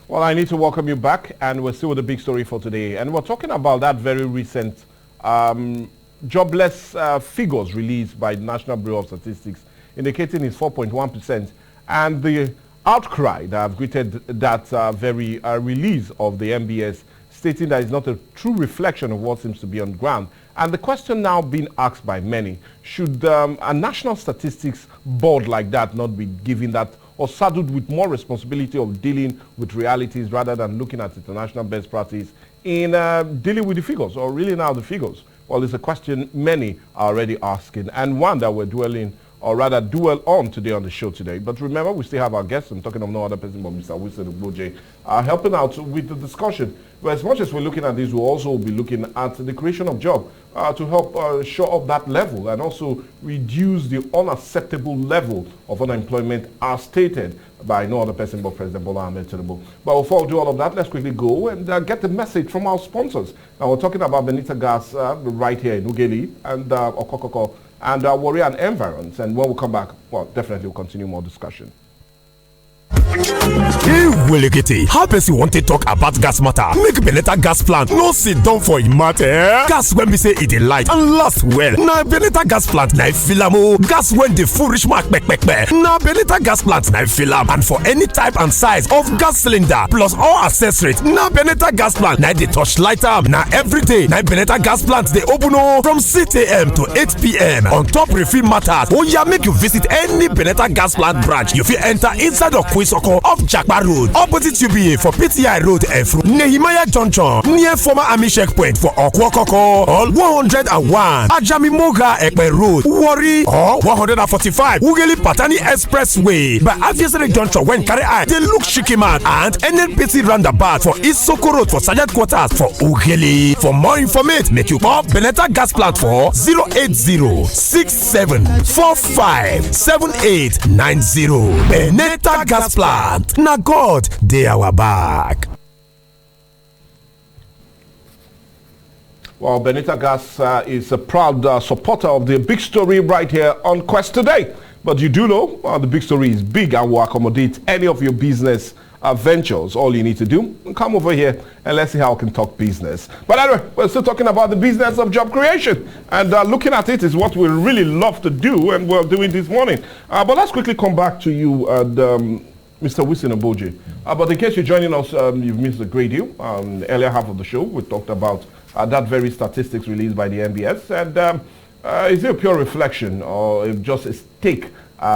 Well, I need to welcome you back, and we're still with the big story for today. And we're talking about that very recent jobless figures released by the National Bureau of Statistics, indicating it's 4.1%. And the outcry that have greeted that very release of the MBS, stating that it's not a true reflection of what seems to be on the ground. And the question now being asked by many, should a national statistics board like that not be given that or saddled with more responsibility of dealing with realities rather than looking at international best practice in dealing with the figures, or really now the figures? Well, it's a question many are already asking, and one that we're dwelling, or rather dwell on today on the show today. But remember, we still have our guests. I'm talking of no other person but Mr. Wilson Ogboje, helping out with the discussion. But as much as we're looking at this, we'll also be looking at the creation of jobs to help shore up that level and also reduce the unacceptable level of unemployment as stated by no other person but President Bola Ahmed Tinubu. But before we do all of that, let's quickly go and get the message from our sponsors. Now, we're talking about Benita Gas right here in Ughelli and Okokoko and Warrior and Environs. And when we come back, well, definitely we'll continue more discussion. Hey, Willikity, how person want to talk about gas matter? Make Beneta gas plant no sit down for it matter. Gas when we say it a light and last well. Now Beneta gas plant na filamo. Gas when the full rich mark back. Now Beneta gas plant na filam, and for any type and size of gas cylinder plus all accessories. Now Beneta gas plant na the touch lighter. Now every day now Beneta gas plant they open from 6 a.m. to 8 p.m. On top refill matters. Oh yeah, make you visit any Beneta gas plant branch. You fit enter inside of Kwisoko off Jakba Road, opposite UBA for PTI Road Efru, Nehemiah Junction, near former Army checkpoint for Okwokoko, all 101 Ajami Moga Ekpe Road, Wari, or 145 Ughelli Patani Expressway by Aviation Junction when carry eye, they look Shikiman and NNPC roundabout for Isoko Road for Sergeant Quarters for Ughelli. For more information, make you call Beneta Gas Plant for 080-6745-7890. Beneta Gas Plant. Now God, they our back. Well, Benita Gas is a proud supporter of the big story right here on Quest today. But you do know the big story is big and will accommodate any of your business ventures. All you need to do, come over here and let's see how we can talk business. But anyway, we're still talking about the business of job creation, and looking at it is what we really love to do, and we're doing this morning. But let's quickly come back to you, Mr. Wilson Ogboje. But in case you're joining us, you've missed a great deal. Earlier half of the show, we talked about that very statistics released by the MBS, and is it a pure reflection or just a take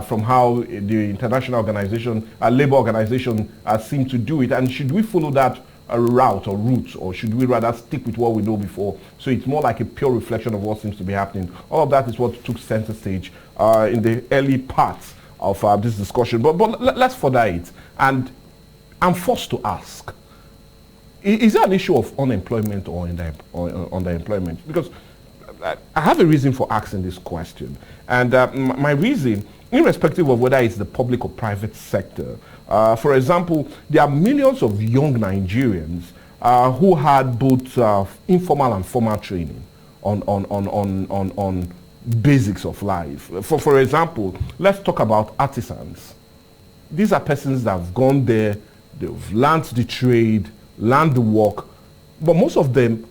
from how the international organization, labor organization, seem to do it? And should we follow that route or route, or should we rather stick with what we know before? So it's more like a pure reflection of what seems to be happening. All of that is what took center stage in the early parts of this discussion. But let's further it. And I'm forced to ask, is there an issue of unemployment or underemployment? Because I have a reason for asking this question. And my reason, irrespective of whether it's the public or private sector, for example, there are millions of young Nigerians who had both informal and formal training on basics of life. For example, let's talk about artisans. These are persons that have gone there, they've learned the trade, learned the work, but most of them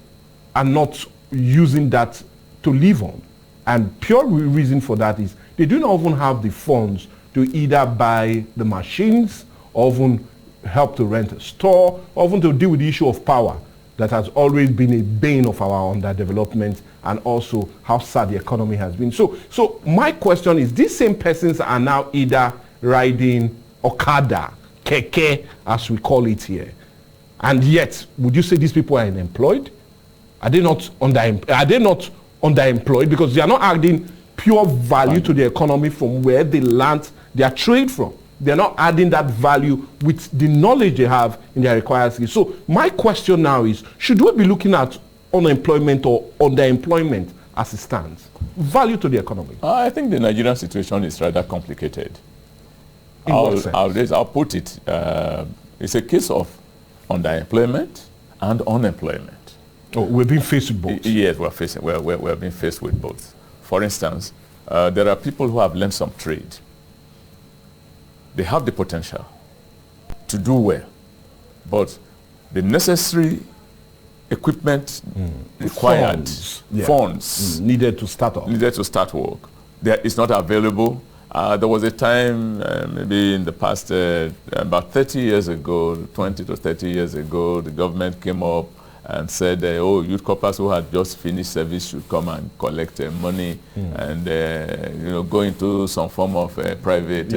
are not using that to live on. And pure reason for that is they do not even have the funds to either buy the machines or even help to rent a store or even to deal with the issue of power that has always been a bane of our underdevelopment and also how sad the economy has been. So my question is, these same persons are now either riding Okada, Keke, as we call it here. And yet, would you say these people are unemployed? Are they not underemployed because they are not adding pure value to the economy from where they learned their trade from? They're not adding that value with the knowledge they have in their required skills. So my question now is, should we be looking at unemployment or underemployment as it stands? Value to the economy. I think the Nigerian situation is rather complicated. I'll put it, it's a case of underemployment and unemployment. Oh, we've been faced with both. Yes, we're being faced with both. For instance, there are people who have learned some trade. They have the potential to do well. but the necessary equipment required, funds needed to start off. Needed to start work. It's not available. There was a time, maybe in the past, about 30 years ago, 20 to 30 years ago, the government came up and said, youth corpers who had just finished service should come and collect money and go into some form of private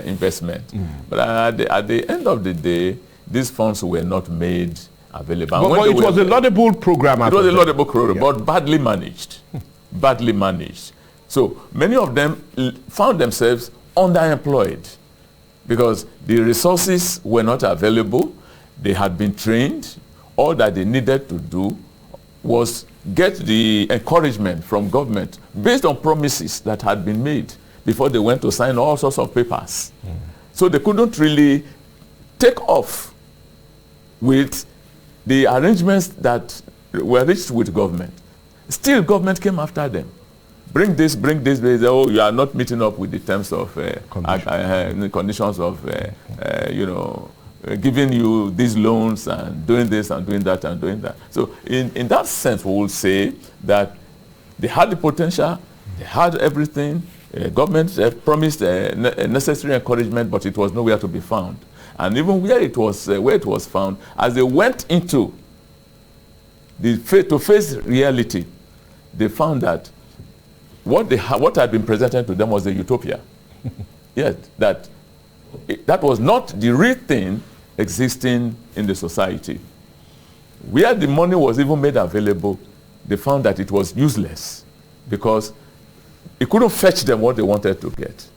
investment. But at the end of the day, these funds were not made available. But it was a laudable program. It was a laudable program, but badly managed. Badly managed. So many of them found themselves underemployed because the resources were not available. They had been trained. All that they needed to do was get the encouragement from government based on promises that had been made before they went to sign all sorts of papers. So they couldn't really take off with the arrangements that were reached with government. Still, government came after them. Bring this. You are not meeting up with the terms of conditions of, giving you these loans and doing this and doing that and doing that. So in that sense, we will say that they had the potential, they had everything. Government promised necessary encouragement, but it was nowhere to be found. And even where it was found, as they went into to face reality, they found that what had been presented to them was a utopia. Yes, that was not the real thing existing in the society. Where the money was even made available, they found that it was useless because it couldn't fetch them what they wanted to get.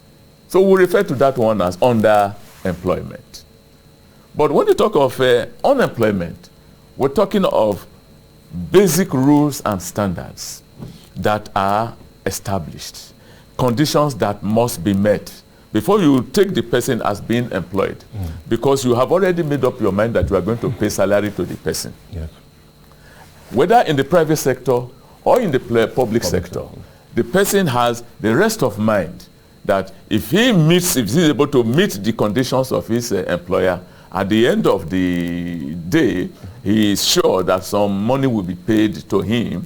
So we refer to that one as underemployment. But when you talk of unemployment, we're talking of basic rules and standards that are established, conditions that must be met before you take the person as being employed, because you have already made up your mind that you are going to pay salary to the person. Yes. Whether in the private sector or in the public sector, the person has the rest of mind that if he's able to meet the conditions of his employer, at the end of the day, he is sure that some money will be paid to him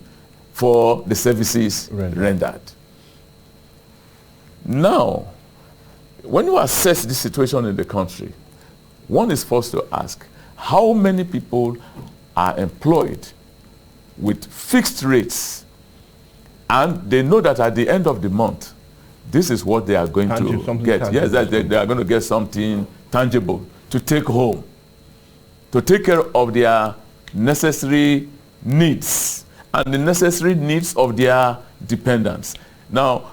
for the services rendered. Now, when you assess the situation in the country, one is forced to ask, how many people are employed with fixed rates and they know that at the end of the month, this is what they are going to get. Yes, that they are going to get something tangible to take home, to take care of their necessary needs and the necessary needs of their dependents. Now,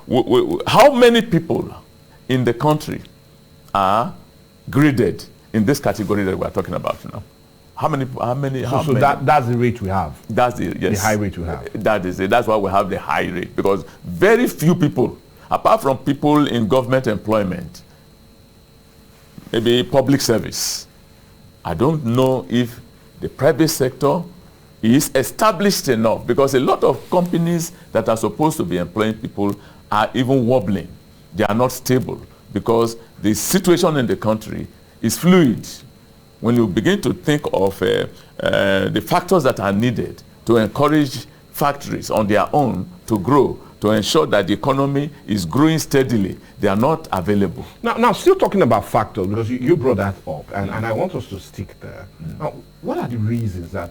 how many people in the country are graded in this category that we're talking about now? How many? So that's the rate we have. That's the high rate we have. That is it. That's why we have the high rate, because very few people, apart from people in government employment, maybe public service, I don't know if the private sector is established enough, because a lot of companies that are supposed to be employing people are even wobbling. They are not stable because the situation in the country is fluid. When you begin to think of the factors that are needed to encourage factories on their own to grow, to ensure that the economy is growing steadily, they are not available. Now still talking about factors, because you brought that up, and I want us to stick there. Now, what are the reasons that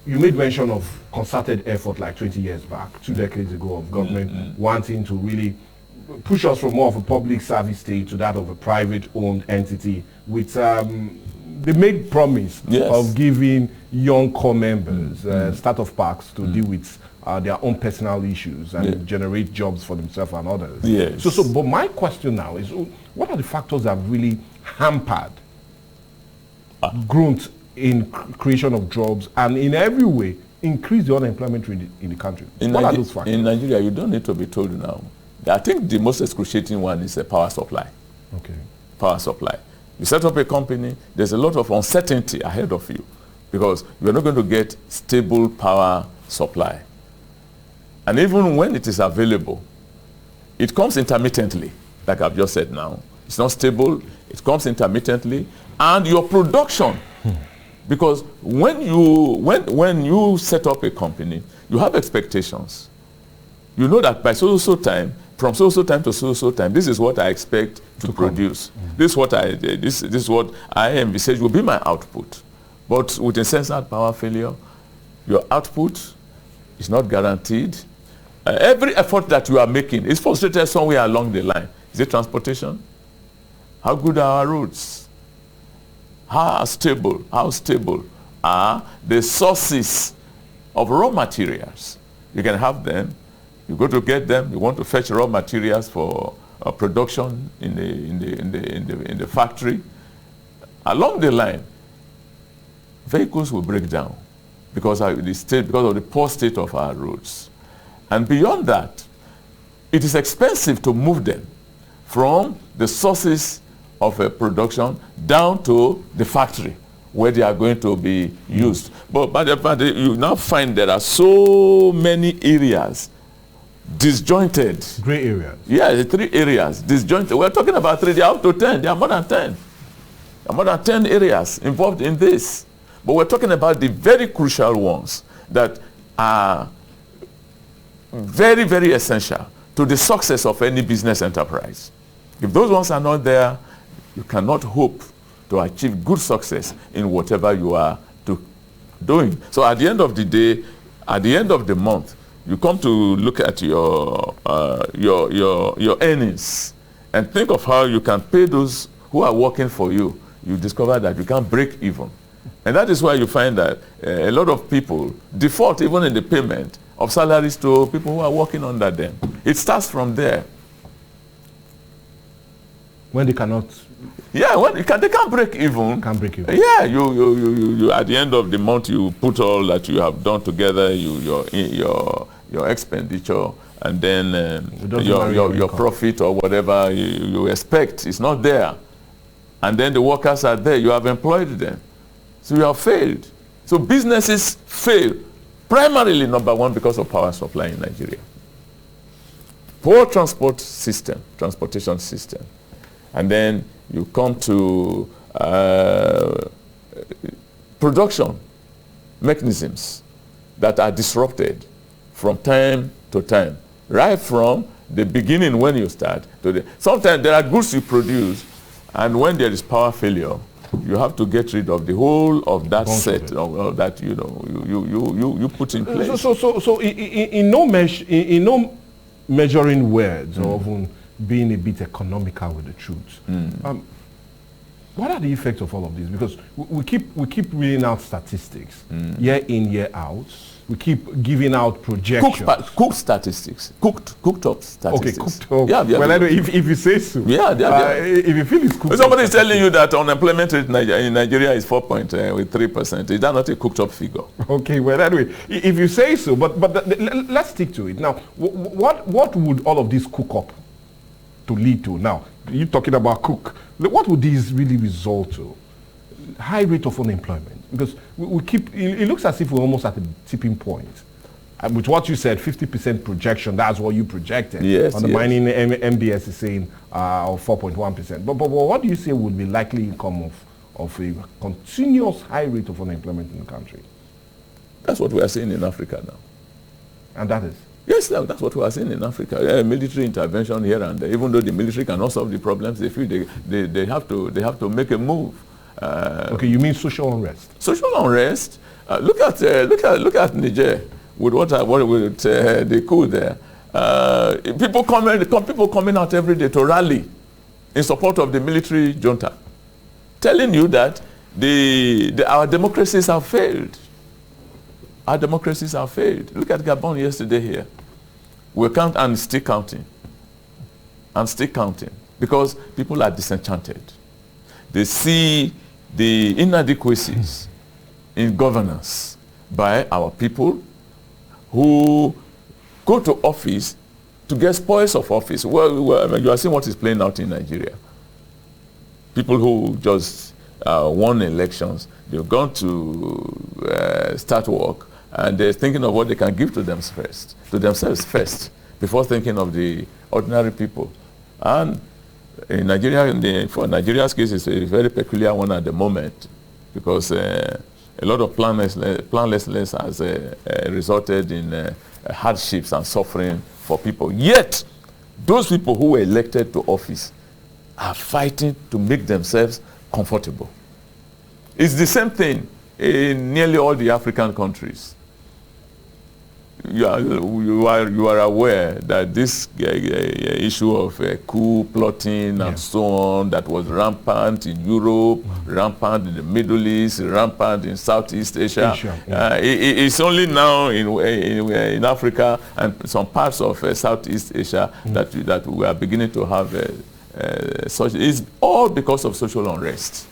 you made mention of concerted effort like 20 years back, 2 decades ago, of government wanting to really push us from more of a public service state to that of a private-owned entity with the made promise of giving young core members start-off packs to deal with their own personal issues and generate jobs for themselves and others. Yes. But my question now is, what are the factors that have really hampered growth in creation of jobs and in every way increase the unemployment rate in the country? What are those factors? In Nigeria, you don't need to be told now. I think the most excruciating one is a power supply. Okay. Power supply. You set up a company, there's a lot of uncertainty ahead of you because you're not going to get stable power supply. And even when it is available, it comes intermittently, like I've just said now. It's not stable, it comes intermittently, and your production Because when you set up a company, you have expectations. You know that by so time, from so time to so time, this is what I expect to produce. This is what I envisage will be my output. But with incessant power failure, your output is not guaranteed. Every effort that you are making is frustrated somewhere along the line. Is it transportation? How good are our roads? How stable are the sources of raw materials? You can have them. You go to get them. You want to fetch raw materials for production in the factory. Along the line, vehicles will break down because of the poor state of our roads. And beyond that, it is expensive to move them from the sources of production down to the factory where they are going to be used. But you now find there are so many areas disjointed. Gray areas. Yeah, the 3 areas disjointed. We're talking about 3, they are up to 10, they are more than 10. There are more than 10 areas involved in this. But we're talking about the very crucial ones that are very, very essential to the success of any business enterprise. If those ones are not there, you cannot hope to achieve good success in whatever you are doing. So at the end of the day, at the end of the month, you come to look at your earnings and think of how you can pay those who are working for you. You discover that you can't break even. And that is why you find that a lot of people default even in the payment of salaries to people who are working under them. It starts from there. When they cannot. Yeah, they can't break even. Can't break even. Yeah, you at the end of the month you put all that you have done together, your expenditure, and then your profit or whatever you expect is not there, and then the workers are there. You have employed them, so you have failed. So businesses fail primarily, number one, because of power supply in Nigeria. Poor transportation system. And then you come to production mechanisms that are disrupted from time to time, right from the beginning when you start to the. Sometimes there are goods you produce, and when there is power failure, you have to get rid of the whole of that set of that you put in place. So in no measuring words or even being a bit economical with the truth. What are the effects of all of this? Because we keep reading out statistics, year in, year out. We keep giving out projections. Cooked statistics. Cooked up statistics. Okay, cooked up. Yeah, well, anyway, if you say so. Yeah. If you feel it's cooked up. Somebody is telling you that unemployment rate in Nigeria is 4.3%. Is that not a cooked up figure? Okay, well, anyway, if you say so, but let's stick to it. Now, what would all of this cook up to lead to? Now, you're talking about cook. What would these really result to? High rate of unemployment. Because we keep, it looks as if we're almost at a tipping point. With what you said, 50% projection, that's what you projected. Yes, on the mining MBS is saying 4.1%. But what do you say would be likely income of a continuous high rate of unemployment in the country? That's what we are seeing in Africa now. And that is? Yes, that's what we are seeing in Africa. Military intervention here and there. Even though the military cannot solve the problems, they feel they have to make a move. Okay, you mean social unrest? Social unrest. Look at Niger with with the coup there. People coming out every day to rally in support of the military junta, telling you that our democracies have failed. Our democracies have failed. Look at Gabon yesterday here. We count and still counting. And still counting. Because people are disenchanted. They see the inadequacies in governance by our people who go to office to get spoils of office. Well, you are seeing what is playing out in Nigeria. People who just won elections, they've gone to start work, and they're thinking of what they can give to themselves first, before thinking of the ordinary people. And in Nigeria, for Nigeria's case, it's a very peculiar one at the moment, because a lot of planlessness has resulted in hardships and suffering for people. Yet, those people who were elected to office are fighting to make themselves comfortable. It's the same thing in nearly all the African countries. You are aware that this issue of coup plotting and so on that was rampant in Europe, rampant in the Middle East, rampant in Southeast Asia. It's only now in Africa and some parts of Southeast Asia that we are beginning to have such. It's all because of social unrest.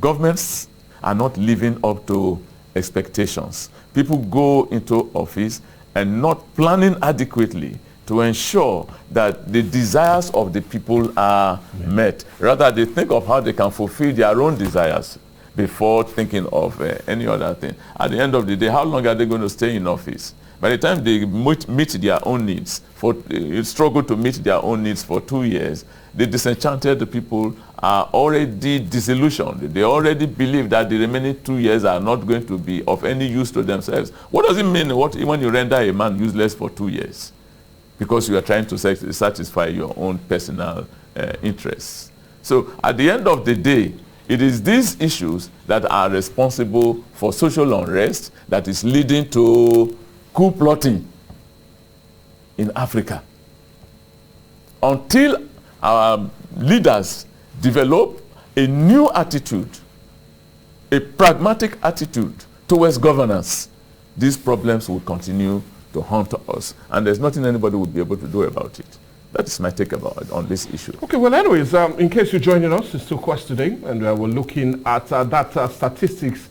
Governments are not living up to expectations. People go into office and not planning adequately to ensure that the desires of the people are met. Rather, they think of how they can fulfill their own desires before thinking of any other thing. At the end of the day, how long are they going to stay in office? By the time they meet their own needs, struggle to meet their own needs for 2 years, the disenchanted people are already disillusioned. They already believe that the remaining 2 years are not going to be of any use to themselves. What does it mean when you render a man useless for 2 years? Because you are trying to satisfy your own personal interests. So at the end of the day, it is these issues that are responsible for social unrest that is leading to coup plotting in Africa. Until our leaders develop a new attitude, a pragmatic attitude towards governance, these problems will continue to haunt us, and there's nothing anybody will be able to do about it. That is my take on this issue. Okay, well, anyways, in case you're joining us, it's still Quest today, and we're looking at that statistics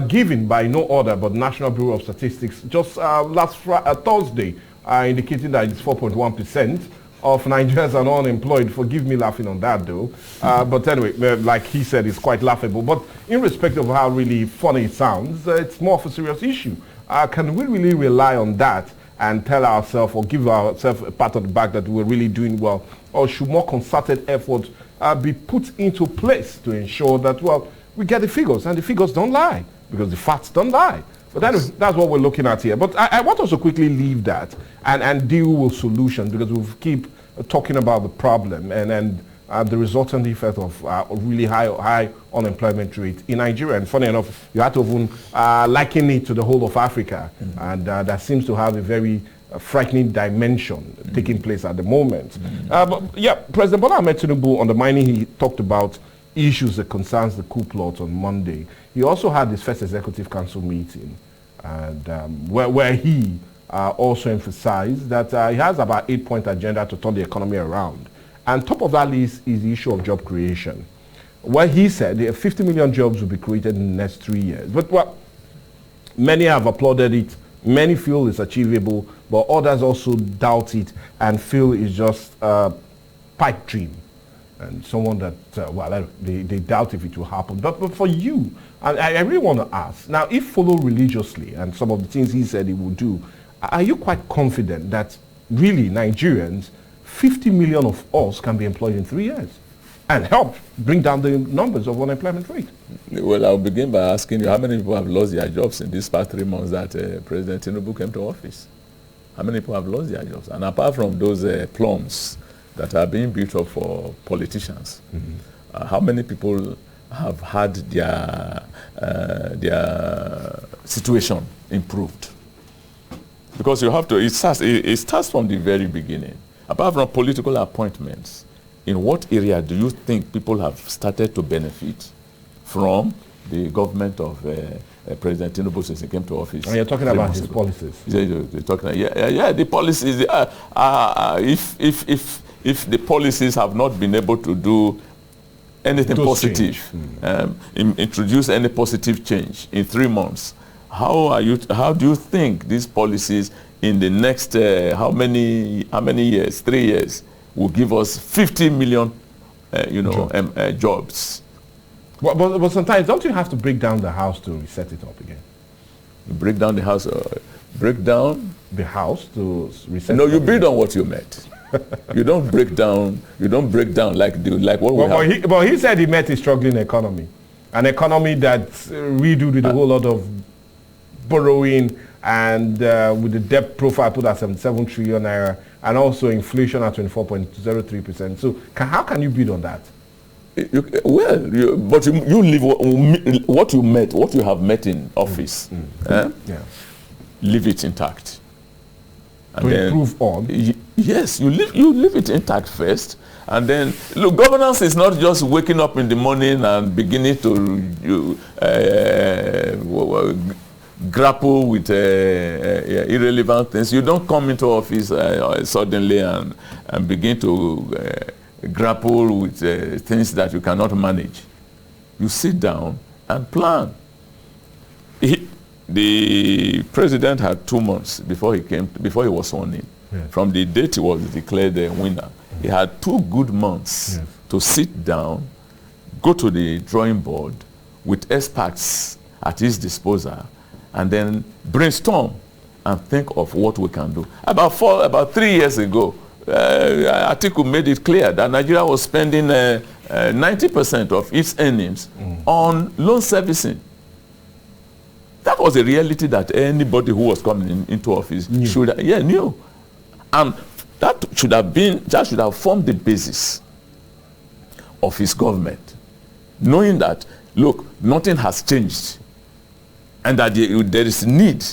given by no other but National Bureau of Statistics just last Thursday, indicating that it's 4.1% of Nigerians are unemployed. Forgive me laughing on that, though. But anyway, like he said, it's quite laughable. But in respect of how really funny it sounds, it's more of a serious issue. Can we really rely on that and tell ourselves or give ourselves a pat on the back that we're really doing well? Or should more concerted effort be put into place to ensure that, well, we get the figures, and the figures don't lie, because the facts don't lie. But anyway, that's what we're looking at here. But I want us to quickly leave that and deal with solutions, because we keep talking about the problem and the resultant effect of really high unemployment rate in Nigeria. And funny enough, you had to even liken it to the whole of Africa. And that seems to have a very frightening dimension taking place at the moment. But yeah, President Bola Ahmed Tinubu, on the mining, he talked about issues that concerns the coup plot on Monday. He also had his first executive council meeting, and where he also emphasized that he has about 8-point agenda to turn the economy around. And top of that list is the issue of job creation, where he said 50 million jobs will be created in the next 3 years. But well, many have applauded it. Many feel it's achievable, but others also doubt it and feel it's just a pipe dream. And someone that, well, they doubt if it will happen. But for you, and I really want to ask, now if followed religiously and some of the things he said he will do, are you quite confident that really Nigerians, 50 million of us, can be employed in 3 years and help bring down the numbers of unemployment rate? Well, I'll begin by asking you, how many people have lost their jobs in these past 3 months that President Tinubu came to office? How many people have lost their jobs? And apart from those plums that are being built up for politicians, how many people have had their situation improved? Because you have to, it starts from the very beginning. Apart from political appointments, in what area do you think people have started to benefit from the government of President Tinubu since he came to office? And you're talking about his policies. You're talking, yeah, the policies. If the policies have not been able to do anything positive, introduce any positive change in 3 months, how do you think these policies in the next how many years, 3 years, will give us 50 million jobs? But sometimes don't you have to break down the house to reset it up again? Break down the house, break down the house to reset. No, you build on what you met. You don't break down. You don't break down like what we have. But he said he met a struggling economy. An economy that's riddled with a whole lot of borrowing and with the debt profile put at 77 trillion naira and also inflation at 24.03%. So how can you build on that? But you live what you have met in office. Leave it intact. And to improve on? Yes, you leave it intact first. And then, look, governance is not just waking up in the morning and beginning to grapple with irrelevant things. You don't come into office suddenly and begin to grapple with things that you cannot manage. You sit down and plan. The president had 2 months before he was sworn in. Yes. From the date he was declared the winner, he had 2 good months to sit down, go to the drawing board with experts at his disposal, and then brainstorm and think of what we can do. About 3 years ago, Atiku made it clear that Nigeria was spending 90% of its earnings on loan servicing. That was a reality that anybody who was coming into office knew. And that should have formed the basis of his government, knowing that, look, nothing has changed and that there is need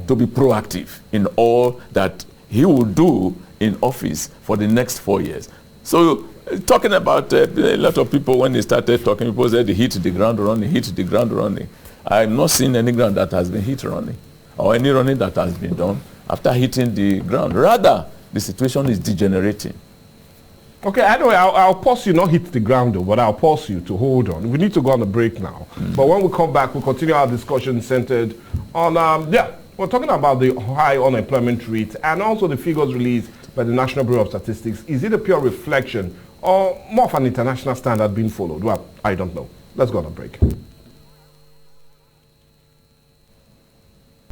to be proactive in all that he will do in office for the next 4 years. So talking about a lot of people, when they started talking, people said they hit the ground running. I'm not seeing any ground that has been hit running or any running that has been done after hitting the ground. Rather, the situation is degenerating. Okay, anyway, I'll pause you, not hit the ground though, but I'll pause you to hold on. We need to go on a break now. But when we come back, we'll continue our discussion centered on, we're talking about the high unemployment rate and also the figures released by the National Bureau of Statistics. Is it a pure reflection or more of an international standard being followed? Well, I don't know. Let's go on a break.